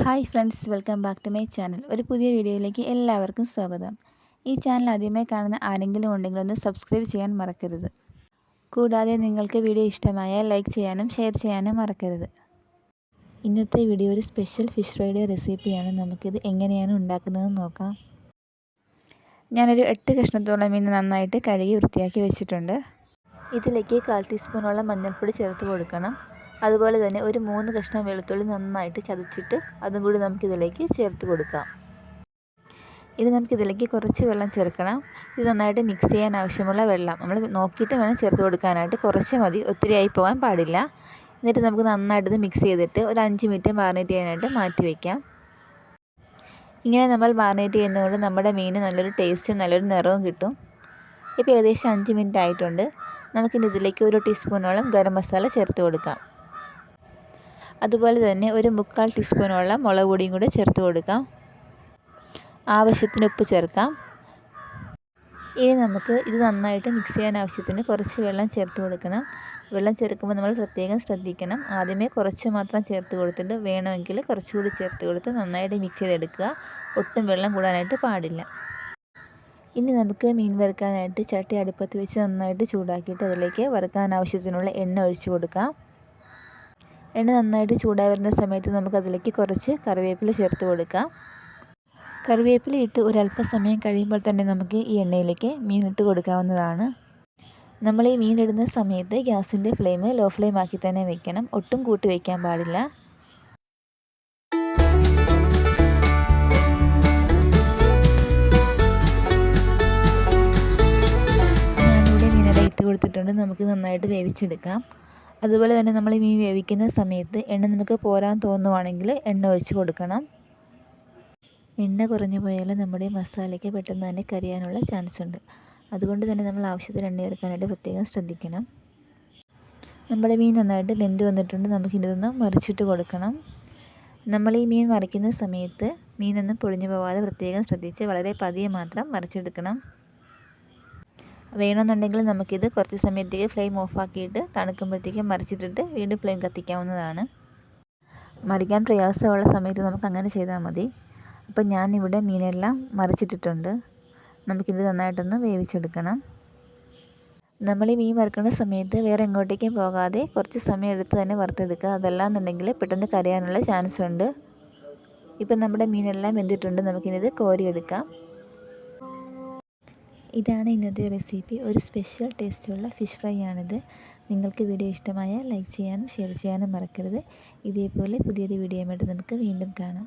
Hi friends, welcome back to my channel. ഒരു പുതിയ വീഡിയോയിലേക്ക് എല്ലാവർക്കും സ്വാഗതം. ഈ ചാനൽ ആദ്യമായി കാണുന്ന ആരെങ്കിലും ഉണ്ടെങ്കിൽ ഒന്ന് സബ്സ്ക്രൈബ് ചെയ്യാൻ മറക്കരുത്. കൂടാതെ നിങ്ങൾക്ക് വീഡിയോ ഇഷ്ടമായാൽ ലൈക്ക് ചെയ്യാനും ഷെയർ ചെയ്യാനും മറക്കരുത്. ഇന്നത്തെ വീഡിയോ ഒരു സ്പെഷ്യൽ ഫിഷ് ഫ്രൈയുടെ റെസിപ്പിയാണ്. നമുക്കിത് എങ്ങനെയാണ് ഉണ്ടാക്കുന്നതെന്ന് നോക്കാം. ഞാനൊരു 8 കഷ്ണത്തോളം മീൻ നന്നായിട്ട് കഴുകി വൃത്തിയാക്കി വെച്ചിട്ടുണ്ട്. ഇതിലേക്ക് 1/4 ടീസ്പൂണോളം മഞ്ഞൾപ്പൊടി ചേർത്ത് കൊടുക്കണം. അതുപോലെ തന്നെ ഒരു 3 കഷ്ണം വെളുത്തുള്ളി നന്നായിട്ട് ചതച്ചിട്ട് അതും കൂടി നമുക്കിതിലേക്ക് ചേർത്ത് കൊടുക്കാം. ഇനി നമുക്കിതിലേക്ക് കുറച്ച് വെള്ളം ചേർക്കണം. ഇത് നന്നായിട്ട് മിക്സ് ചെയ്യാൻ ആവശ്യമുള്ള വെള്ളം നമ്മൾ നോക്കിയിട്ട് വേണം ചേർത്ത് കൊടുക്കാനായിട്ട്. കുറച്ച് മതി, ഒത്തിരി ആയി പോകാൻ പാടില്ല. എന്നിട്ട് നമുക്ക് നന്നായിട്ട് ഇത് മിക്സ് ചെയ്തിട്ട് ഒരു 5 മിനിറ്റ് മാറിനേറ്റ് ചെയ്യാനായിട്ട് മാറ്റി വയ്ക്കാം. ഇങ്ങനെ നമ്മൾ മാറിനേറ്റ് ചെയ്യുന്നതുകൊണ്ട് നമ്മുടെ മീന് നല്ലൊരു ടേസ്റ്റും നല്ലൊരു നിറവും കിട്ടും. ഇപ്പോൾ ഏകദേശം 5 മിനിറ്റ് ആയിട്ടുണ്ട്. നമുക്കിനി ഇതിലേക്ക് 1 ടീസ്പൂണോളം ഗരം മസാല ചേർത്ത് കൊടുക്കാം. അതുപോലെ തന്നെ ഒരു 1/4 ടീസ്പൂണോളം മുളക് പൊടിയും കൂടെ ചേർത്ത് കൊടുക്കാം. ആവശ്യത്തിന് ഉപ്പ് ചേർക്കാം. ഇനി നമുക്ക് ഇത് നന്നായിട്ട് മിക്സ് ചെയ്യാൻ ആവശ്യത്തിന് കുറച്ച് വെള്ളം ചേർത്ത് കൊടുക്കണം. വെള്ളം ചേർക്കുമ്പോൾ നമ്മൾ പ്രത്യേകം ശ്രദ്ധിക്കണം. ആദ്യമേ കുറച്ച് മാത്രം ചേർത്ത് കൊടുത്തിട്ട് വേണമെങ്കിൽ കുറച്ചുകൂടി ചേർത്ത് കൊടുത്ത് നന്നായിട്ട് മിക്സ് ചെയ്തെടുക്കുക. ഒട്ടും വെള്ളം കൂടാനായിട്ട് പാടില്ല. ഇനി നമുക്ക് മീൻ വറുക്കാനായിട്ട് ചട്ടി അടുപ്പത്ത് വെച്ച് നന്നായിട്ട് ചൂടാക്കിയിട്ട് അതിലേക്ക് വറുക്കാൻ ആവശ്യത്തിനുള്ള എണ്ണ ഒഴിച്ച് കൊടുക്കാം. എണ്ണ നന്നായിട്ട് ചൂടായി വരുന്ന സമയത്ത് നമുക്കതിലേക്ക് കുറച്ച് കറിവേപ്പില ചേർത്ത് കൊടുക്കാം. കറിവേപ്പില ഇട്ട് ഒരല്പസമയം കഴിയുമ്പോൾ തന്നെ നമുക്ക് ഈ എണ്ണയിലേക്ക് മീൻ ഇട്ട് കൊടുക്കാവുന്നതാണ്. നമ്മൾ ഈ മീൻ ഇടുന്ന സമയത്ത് ഗ്യാസിൻ്റെ ഫ്ലെയിം ലോ ഫ്ലെയിം ആക്കി തന്നെ വെക്കണം. ഒട്ടും കൂട്ടി വയ്ക്കാൻ പാടില്ല. ഞാനിവിടെ മീനെല്ലാം ഇട്ട് കൊടുത്തിട്ടുണ്ട്. നമുക്ക് നന്നായിട്ട് വേവിച്ചെടുക്കാം. അതുപോലെ തന്നെ നമ്മൾ ഈ മീൻ വേവിക്കുന്ന സമയത്ത് എണ്ണ നമുക്ക് പോരാൻ തോന്നുവാണെങ്കിൽ എണ്ണ ഒഴിച്ച് കൊടുക്കണം. എണ്ണ കുറഞ്ഞു പോയാൽ നമ്മുടെ മസാലയ്ക്ക് പെട്ടെന്ന് തന്നെ കരിയാനുള്ള ചാൻസ് ഉണ്ട്. അതുകൊണ്ട് തന്നെ നമ്മൾ ആവശ്യത്തിന് എണ്ണ ചേർക്കാനായിട്ട് പ്രത്യേകം ശ്രദ്ധിക്കണം. നമ്മുടെ മീൻ നന്നായിട്ട് വെന്ത് വന്നിട്ടുണ്ട്. നമുക്കിതൊന്ന് മറിച്ചിട്ട് കൊടുക്കണം. നമ്മൾ ഈ മീൻ മറിക്കുന്ന സമയത്ത് മീനൊന്നും പൊടിഞ്ഞു പോകാതെ പ്രത്യേകം ശ്രദ്ധിച്ച് വളരെ പതിയെ മാത്രം മറിച്ചെടുക്കണം. വേണമെന്നുണ്ടെങ്കിൽ നമുക്കിത് കുറച്ച് സമയത്തേക്ക് ഫ്ലെയിം ഓഫാക്കിയിട്ട് തണുക്കുമ്പോഴത്തേക്ക് മറിച്ചിട്ടിട്ട് വീണ്ടും ഫ്ലെയിം കത്തിക്കാവുന്നതാണ്. മറിക്കാൻ പ്രയാസമുള്ള സമയത്ത് നമുക്ക് അങ്ങനെ ചെയ്താൽ മതി. അപ്പം ഞാനിവിടെ മീനെല്ലാം മറിച്ചിട്ടിട്ടുണ്ട്. നമുക്കിത് നന്നായിട്ടൊന്ന് വേവിച്ചെടുക്കണം. നമ്മൾ ഈ മീൻ വറുക്കുന്ന സമയത്ത് വേറെ എങ്ങോട്ടേക്കും പോകാതെ കുറച്ച് സമയം എടുത്ത് തന്നെ വറുത്തെടുക്കുക. അതല്ലാന്നുണ്ടെങ്കിൽ പെട്ടെന്ന് കരയാനുള്ള ചാൻസ് ഉണ്ട്. ഇപ്പം നമ്മുടെ മീനെല്ലാം വെന്തിട്ടുണ്ട്. നമുക്കിത് കോരിയെടുക്കാം. ഇതാണ് ഇന്നത്തെ റെസിപ്പി. ഒരു സ്പെഷ്യൽ ടേസ്റ്റുള്ള ഫിഷ് ഫ്രൈ ആണിത്. നിങ്ങൾക്ക് വീഡിയോ ഇഷ്ടമായാൽ ലൈക്ക് ചെയ്യാനും ഷെയർ ചെയ്യാനും മറക്കരുത്. ഇതേപോലെ പുതിയൊരു വീഡിയോയുമായിട്ട് നമുക്ക് വീണ്ടും കാണാം.